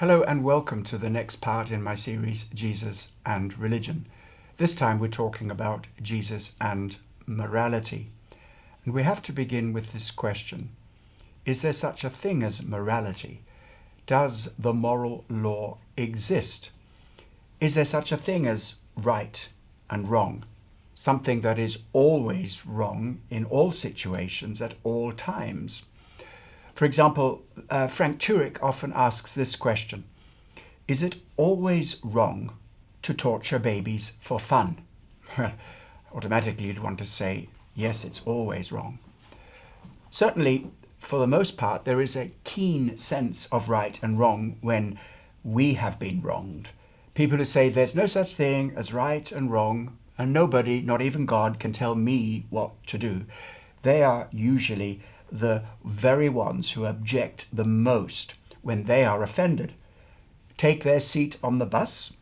Hello and welcome to the next part in my series, Jesus and Religion. This time we're talking about Jesus and morality. And we have to begin with this question. Is there such a thing as morality? Does the moral law exist? Is there such a thing as right and wrong? Something that is always wrong in all situations at all times. For example, Frank Turek often asks this question: is it always wrong to torture babies for fun? Well, automatically you'd want to say, yes, it's always wrong. Certainly, for the most part, there is a keen sense of right and wrong when we have been wronged. People who say there's no such thing as right and wrong, and nobody, not even God, can tell me what to do. They are usually the very ones who object the most when they are offended. Take their seat on the bus,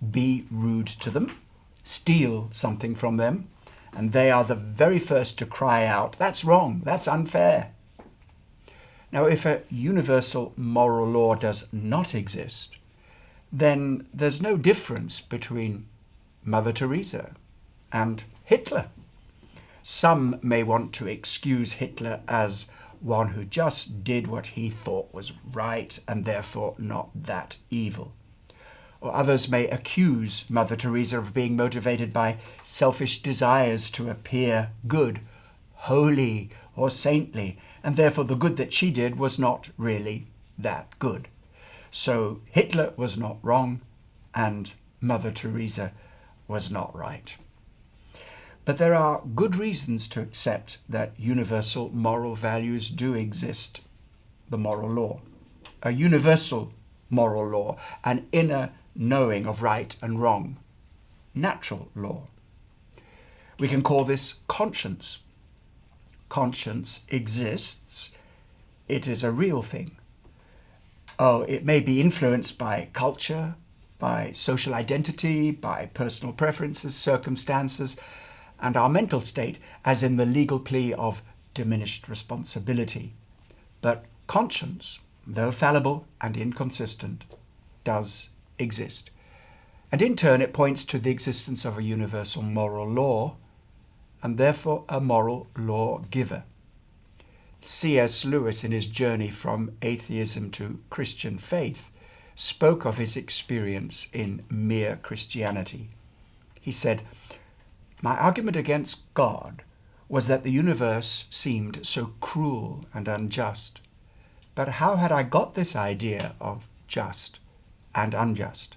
be rude to them, steal something from them, and they are the very first to cry out, "That's wrong, that's unfair." Now, if a universal moral law does not exist, then there's no difference between Mother Teresa and Hitler. Some may want to excuse Hitler as one who just did what he thought was right and therefore not that evil. Or others may accuse Mother Teresa of being motivated by selfish desires to appear good, holy, or saintly, and therefore the good that she did was not really that good. So Hitler was not wrong and Mother Teresa was not right. But there are good reasons to accept that universal moral values do exist. The moral law, a universal moral law, an inner knowing of right and wrong, natural law. We can call this conscience. Conscience exists. It is a real thing. Oh, it may be influenced by culture, by social identity, by personal preferences, circumstances, and our mental state, as in the legal plea of diminished responsibility. But conscience, though fallible and inconsistent, does exist. And in turn, it points to the existence of a universal moral law, and therefore a moral lawgiver. C.S. Lewis, in his journey from atheism to Christian faith, spoke of his experience in mere Christianity. He said, "My argument against God was that the universe seemed so cruel and unjust. But how had I got this idea of just and unjust?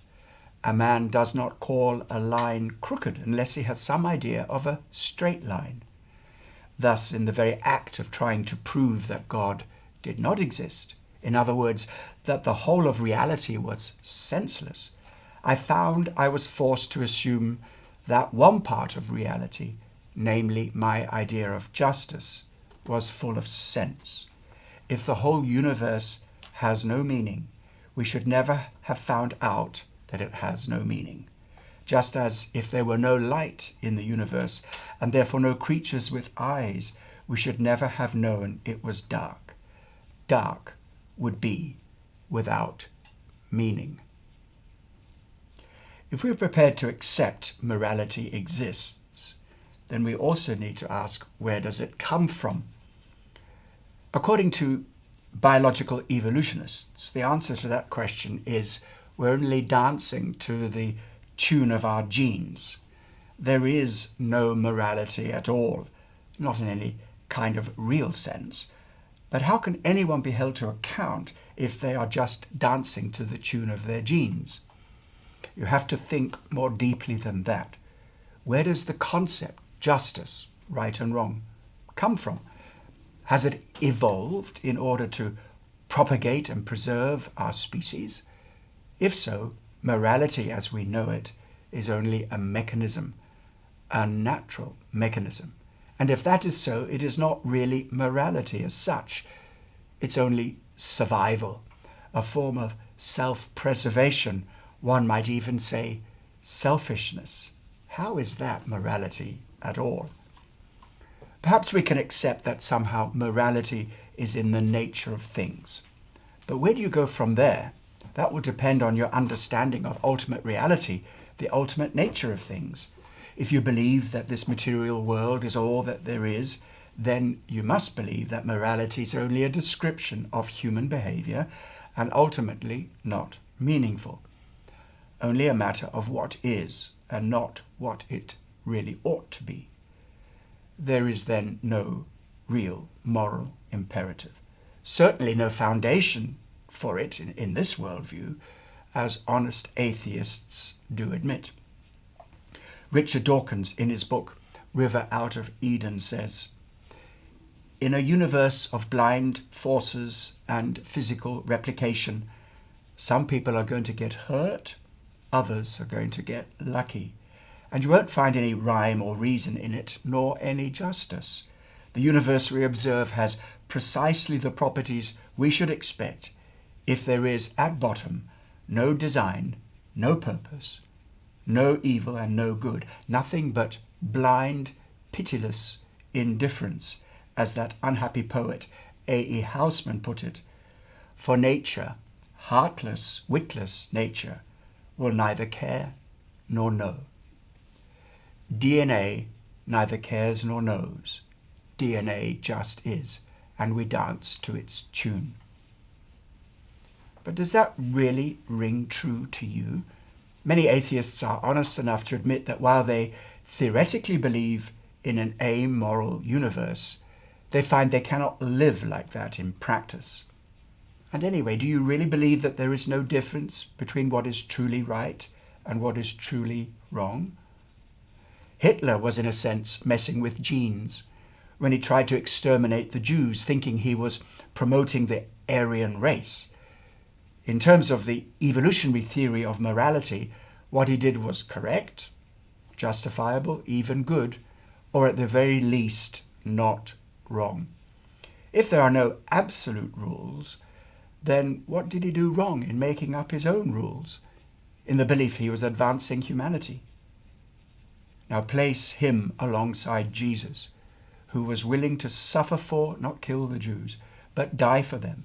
A man does not call a line crooked unless he has some idea of a straight line. Thus, in the very act of trying to prove that God did not exist, in other words, that the whole of reality was senseless, I found I was forced to assume that one part of reality, namely my idea of justice, was full of sense. If the whole universe has no meaning, we should never have found out that it has no meaning. Just as if there were no light in the universe, and therefore no creatures with eyes, we should never have known it was dark. Dark would be without meaning." If we're prepared to accept morality exists, then we also need to ask, where does it come from? According to biological evolutionists, the answer to that question is we're only dancing to the tune of our genes. There is no morality at all, not in any kind of real sense. But how can anyone be held to account if they are just dancing to the tune of their genes? You have to think more deeply than that. Where does the concept, justice, right and wrong, come from? Has it evolved in order to propagate and preserve our species? If so, morality as we know it is only a mechanism, a natural mechanism. And if that is so, it is not really morality as such. It's only survival, a form of self-preservation. One might even say selfishness. How is that morality at all? Perhaps we can accept that somehow morality is in the nature of things. But where do you go from there? That will depend on your understanding of ultimate reality, the ultimate nature of things. If you believe that this material world is all that there is, then you must believe that morality is only a description of human behavior and ultimately not meaningful. Only a matter of what is and not what it really ought to be. There is then no real moral imperative. Certainly no foundation for it in this worldview, as honest atheists do admit. Richard Dawkins, in his book River Out of Eden, says, "In a universe of blind forces and physical replication, some people are going to get hurt, others are going to get lucky. And you won't find any rhyme or reason in it, nor any justice. The universe we observe has precisely the properties we should expect if there is, at bottom, no design, no purpose, no evil and no good, nothing but blind, pitiless indifference, as that unhappy poet A.E. Housman put it. For nature, heartless, witless nature, will neither care nor know." DNA neither cares nor knows. DNA just is, and we dance to its tune. But does that really ring true to you? Many atheists are honest enough to admit that while they theoretically believe in an amoral universe, they find they cannot live like that in practice. And anyway, do you really believe that there is no difference between what is truly right and what is truly wrong? Hitler was in a sense messing with genes when he tried to exterminate the Jews, thinking he was promoting the Aryan race. In terms of the evolutionary theory of morality, what he did was correct, justifiable, even good, or at the very least not wrong. If there are no absolute rules, then what did he do wrong in making up his own rules, in the belief he was advancing humanity? Now place him alongside Jesus, who was willing to suffer for, not kill the Jews, but die for them,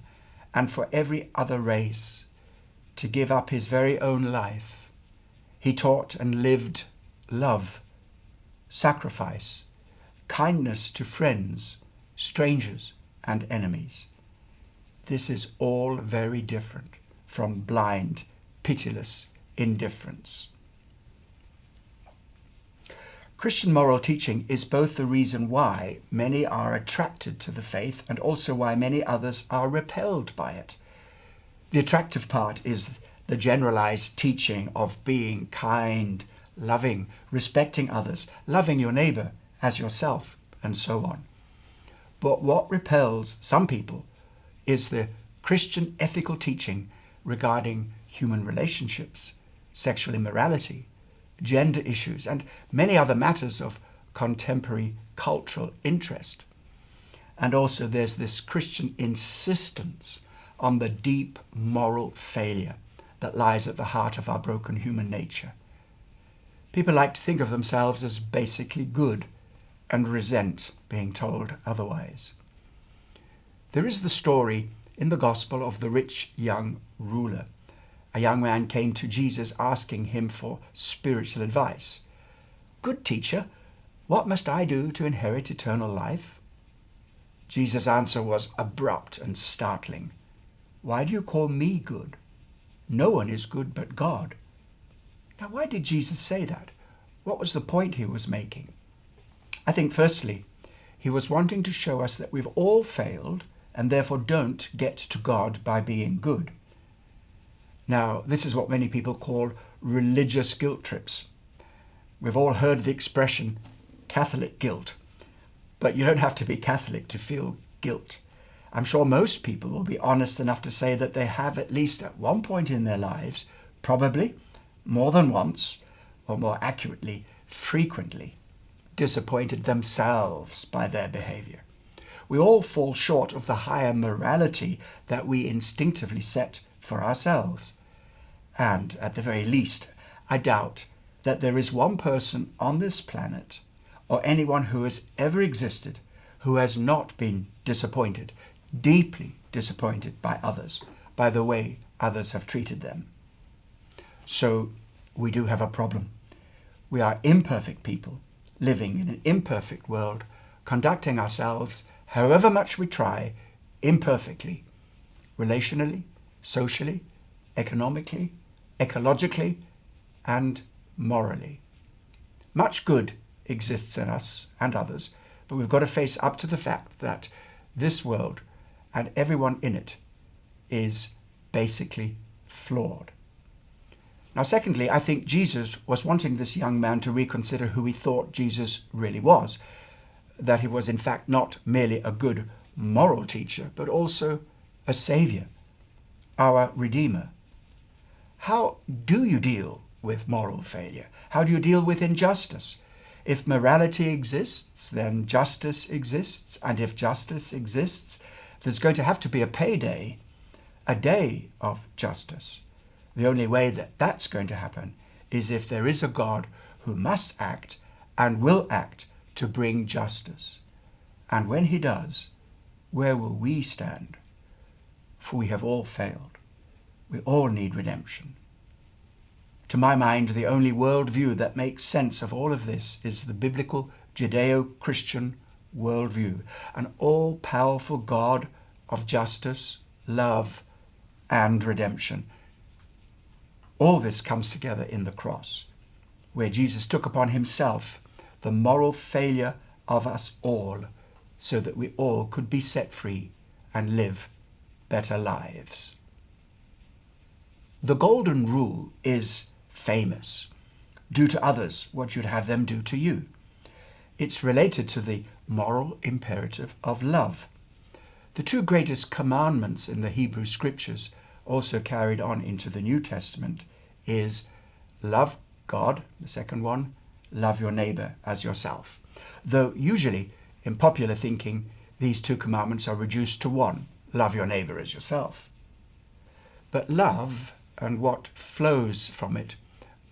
and for every other race, to give up his very own life. He taught and lived love, sacrifice, kindness to friends, strangers, and enemies. This is all very different from blind, pitiless indifference. Christian moral teaching is both the reason why many are attracted to the faith and also why many others are repelled by it. The attractive part is the generalized teaching of being kind, loving, respecting others, loving your neighbor as yourself, and so on. But what repels some people is the Christian ethical teaching regarding human relationships, sexual immorality, gender issues, and many other matters of contemporary cultural interest. And also there's this Christian insistence on the deep moral failure that lies at the heart of our broken human nature. People like to think of themselves as basically good and resent being told otherwise. There is the story in the gospel of the rich young ruler. A young man came to Jesus asking him for spiritual advice. "Good teacher, what must I do to inherit eternal life?" Jesus' answer was abrupt and startling. "Why do you call me good? No one is good but God." Now, why did Jesus say that? What was the point he was making? I think, firstly, he was wanting to show us that we've all failed and therefore don't get to God by being good. Now, this is what many people call religious guilt trips. We've all heard the expression Catholic guilt, but you don't have to be Catholic to feel guilt. I'm sure most people will be honest enough to say that they have, at least at one point in their lives, probably more than once, or more accurately, frequently, disappointed themselves by their behavior. We all fall short of the higher morality that we instinctively set for ourselves. And at the very least, I doubt that there is one person on this planet, or anyone who has ever existed, who has not been disappointed, deeply disappointed by others by the way others have treated them. So we do have a problem. We are imperfect people living in an imperfect world, conducting ourselves, however much we try, imperfectly, relationally, socially, economically, ecologically, and morally. Much good exists in us and others, but we've got to face up to the fact that this world and everyone in it is basically flawed. Now, secondly, I think Jesus was wanting this young man to reconsider who he thought Jesus really was, that he was in fact not merely a good moral teacher, but also a savior, our Redeemer. How do you deal with moral failure? How do you deal with injustice? If morality exists, then justice exists. And if justice exists, there's going to have to be a payday, a day of justice. The only way that that's going to happen is if there is a God who must act and will act to bring justice. And when he does, where will we stand? For we have all failed. We all need redemption. To my mind, the only worldview that makes sense of all of this is the biblical Judeo-Christian worldview, an all-powerful God of justice, love, and redemption. All this comes together in the cross, where Jesus took upon himself the moral failure of us all, so that we all could be set free and live better lives. The golden rule is famous. Do to others what you'd have them do to you. It's related to the moral imperative of love. The two greatest commandments in the Hebrew Scriptures, also carried on into the New Testament, is love God, the second one, love your neighbor as yourself. Though usually in popular thinking, these two commandments are reduced to one, love your neighbor as yourself. But love and what flows from it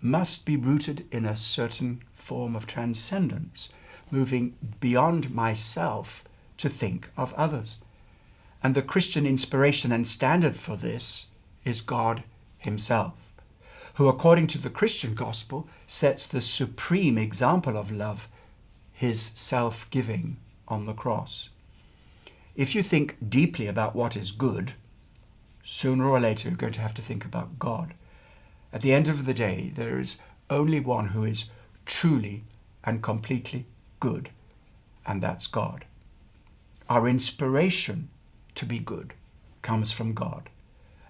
must be rooted in a certain form of transcendence, moving beyond myself to think of others. And the Christian inspiration and standard for this is God himself, who, according to the Christian gospel, sets the supreme example of love, his self-giving on the cross. If you think deeply about what is good, sooner or later you're going to have to think about God. At the end of the day, there is only one who is truly and completely good, and that's God. Our inspiration to be good comes from God,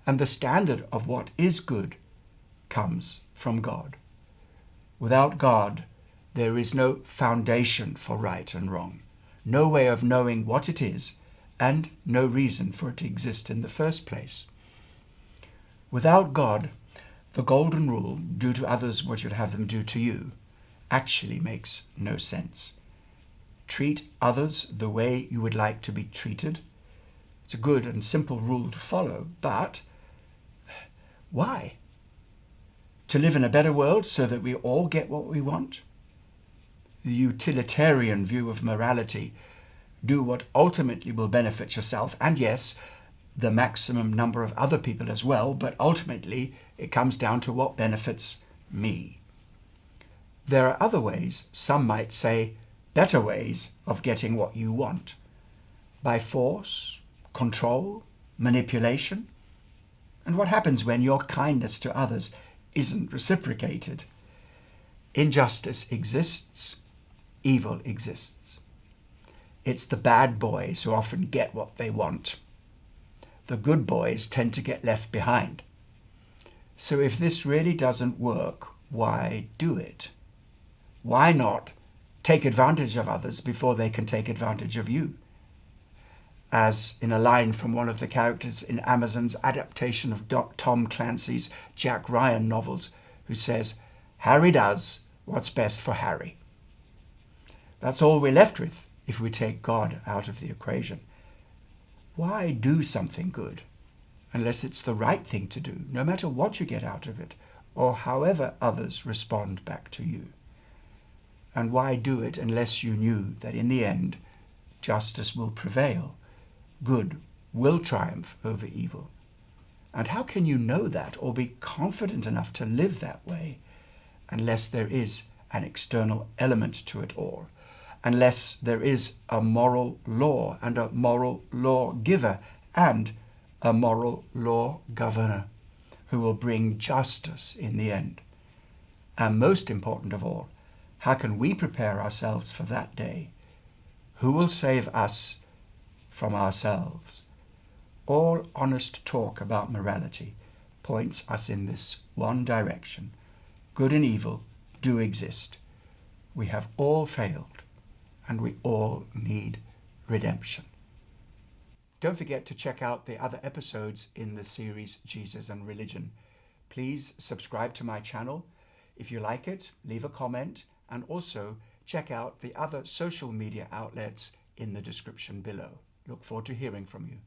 and the standard of what is good comes from God. Without God, there is no foundation for right and wrong, no way of knowing what it is, and no reason for it to exist in the first place. Without God, the golden rule, do to others what you'd have them do to you, actually makes no sense. Treat others the way you would like to be treated. It's a good and simple rule to follow, but why? To live in a better world so that we all get what we want? The utilitarian view of morality, do what ultimately will benefit yourself, and yes, the maximum number of other people as well, but ultimately it comes down to what benefits me. There are other ways, some might say better ways, of getting what you want. By force, control, manipulation. And what happens when your kindness to others isn't reciprocated? Injustice exists, evil exists. It's the bad boys who often get what they want. The good boys tend to get left behind. So if this really doesn't work, why do it? Why not take advantage of others before they can take advantage of you? As in a line from one of the characters in Amazon's adaptation of Tom Clancy's Jack Ryan novels, who says, Harry does what's best for Harry. That's all we're left with if we take God out of the equation. Why do something good unless it's the right thing to do, no matter what you get out of it, or however others respond back to you? And why do it unless you knew that in the end, justice will prevail, good will triumph over evil, And how can you know that or be confident enough to live that way unless there is an external element to it all? Unless there is a moral law and a moral law giver and a moral law governor who will bring justice in the end. And most important of all, how can we prepare ourselves for that day? Who will save us from ourselves? All honest talk about morality points us in this one direction. Good and evil do exist. We have all failed, and we all need redemption. Don't forget to check out the other episodes in the series Jesus and Religion. Please subscribe to my channel. If you like it, leave a comment, and also check out the other social media outlets in the description below. Look forward to hearing from you.